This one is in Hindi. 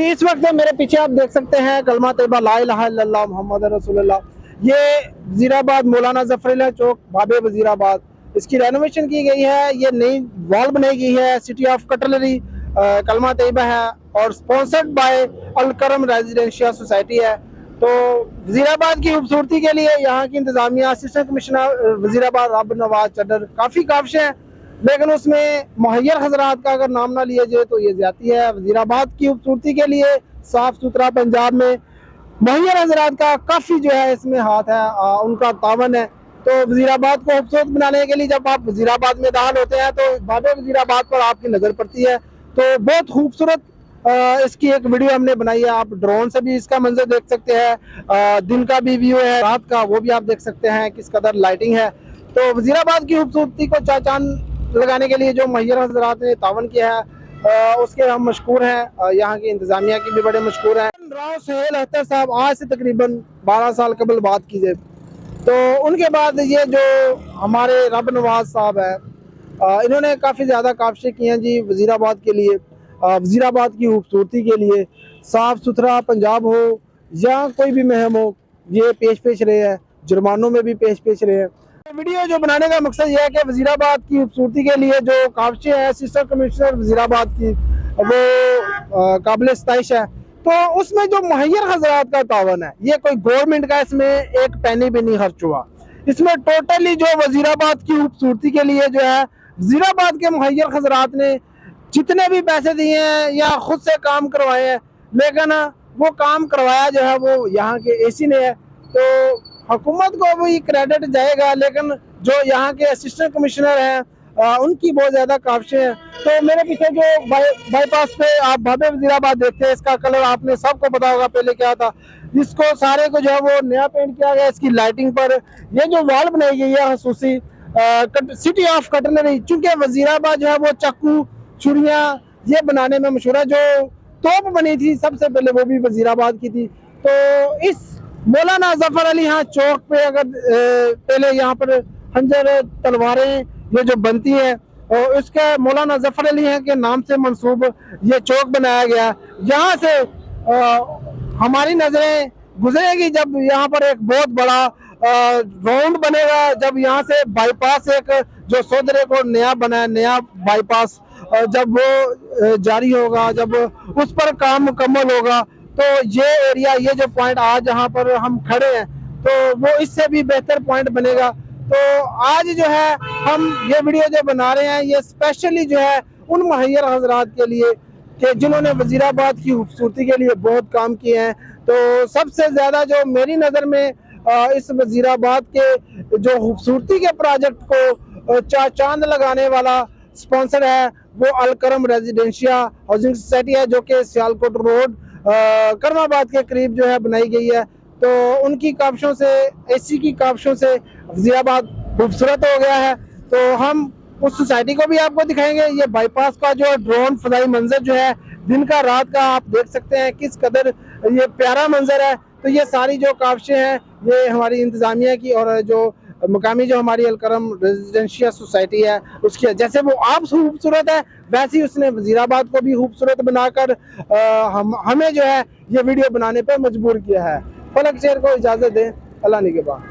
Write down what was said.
इस वक्त मेरे पीछे आप देख सकते हैं कलमा तैयबा ला इलाहा इल्लल्लाह मोहम्मद रसूलुल्लाह। ये वजीराबाद मौलाना जफरुल्लाह चौक बाबे वजीराबाद, इसकी रेनोवेशन की गई है। ये नई वॉल बनाई गई है। सिटी ऑफ कटलरी कलमा तैयबा है और sponsored by Alkaram residential society है। तो वजीराबाद की खूबसूरती के लिए यहाँ की इंतजामिया, असिस्टेंट कमिश्नर वजीराबाद रब नवाज चडर काफ़ी काबिश हैं, लेकिन उसमें मुहैयर हजरात का अगर नाम ना लिया जाए तो ये ज्यादती है। वजीराबाद की खूबसूरती के लिए, साफ सुथरा पंजाब में मुहैयर हजरात का काफ़ी जो है इसमें हाथ है, उनका तावन है। तो वजीराबाद को खूबसूरत बनाने के लिए जब आप वजीराबाद में दाखिल होते हैं तो बाबे वजीराबाद पर आपकी नज़र पड़ती है। तो बहुत खूबसूरत इसकी एक वीडियो हमने बनाई है। आप ड्रोन से भी इसका मंजर देख सकते हैं, दिन का भी व्यू है, रात का वो भी आप देख सकते हैं किस कदर लाइटिंग है। तो वजीराबाद की खूबसूरती को चाचान लगाने के लिए जो मुहैयर हजरात ने तावन किया है उसके हम मशकूर हैं। यहाँ की इंतजामिया की भी बड़े मशकूर हैं। राव सुहेल अख्तर साहब आज से तकरीबन 12 साल कबल बात की जाए तो उनके बाद ये जो हमारे रब नवाज साहब है, इन्होंने काफ़ी ज़्यादा काविशें की हैं जी वजीराबाद के लिए, वजीराबाद की खूबसूरती के लिए। साफ़ सुथरा पंजाब हो या कोई भी महम हो, ये पेश रहे हैं, जुर्मानों में भी पेश रहे हैं। वीडियो जो बनाने का मकसद यह है कि वजीराबाद की खूबसूरती के लिए जो काविशें हैं असिस्टेंट कमिश्नर वजीराबाद की, वो काबिल सताइश है। तो उसमें जो मुहैयर हजरात का तावन है, ये कोई गवर्नमेंट का इसमें एक पैनी भी नहीं खर्च हुआ। इसमें टोटली जो वजीराबाद की खूबसूरती के लिए जो है वजीराबाद के मुहैयर हजरात ने जितने भी पैसे दिए हैं या खुद से काम करवाए हैं, लेकिन वो काम करवाया जो है वो यहाँ के एसी ने है। तो हुकूमत को भी क्रेडिट जाएगा, लेकिन जो यहाँ के असिस्टेंट कमिश्नर हैं उनकी बहुत ज़्यादा काविशें हैं। तो मेरे पीछे जो बाईपास पे आप बाबे वजीराबाद देखते हैं, इसका कलर आपने सबको पता होगा पहले क्या था। इसको सारे को जो है वो नया पेंट किया गया। इसकी लाइटिंग पर ये जो वॉल बनाई गई है खसूसी सिटी ऑफ कटलरी, चूँकि वजीराबाद जो है वो चाकू छुरियाँ ये बनाने में मशहूर है। जो तोप बनी थी सबसे पहले वो भी वजीराबाद की थी। तो इस मौलाना जफर अली हाँ चौक पे अगर पहले यहाँ पर खंजर तलवारें ये जो बनती है और उसके मौलाना जफर अली हैं के नाम से मंसूब ये चौक बनाया गया। यहाँ से हमारी नजरें गुजरेगी जब यहाँ पर एक बहुत बड़ा राउंड बनेगा, जब यहाँ से बाईपास एक जो सोदरे को नया बना है, नया बाईपास जब वो जारी होगा, जब उस पर काम मुकम्मल होगा तो ये एरिया, ये जो पॉइंट आज जहाँ पर हम खड़े हैं, तो वो इससे भी बेहतर पॉइंट बनेगा। तो आज जो है हम ये वीडियो जो बना रहे हैं ये स्पेशली जो है उन मुहैयर हजरात के लिए कि जिन्होंने वजीराबाद की खूबसूरती के लिए बहुत काम किए हैं। तो सबसे ज़्यादा जो मेरी नज़र में इस वजीराबाद के जो खूबसूरती के प्रोजेक्ट को चांद लगाने वाला स्पॉन्सर है वो अलकरम रेजिडेंशियल हाउसिंग सोसाइटी है, जो कि सियालकोट रोड करमाबाद के करीब जो है बनाई गई है। तो उनकी काविशों से, एसी की काविशों से वजीराबाद खूबसूरत हो गया है। तो हम उस सोसाइटी को भी आपको दिखाएंगे। ये बाईपास का जो ड्रोन फजाई मंजर जो है दिन का रात का आप देख सकते हैं किस कदर ये प्यारा मंजर है। तो ये सारी जो काविशें हैं ये हमारी इंतजामिया की और जो मुकामी जो हमारी अलकरम रेजिडेंशियल सोसाइटी है उसकी, जैसे वो आप खूबसूरत है वैसे ही उसने वजीराबाद को भी खूबसूरत बनाकर हमें जो है ये वीडियो बनाने पर मजबूर किया है। फलक शेर को इजाज़त दें, अल्लाह निगहबान।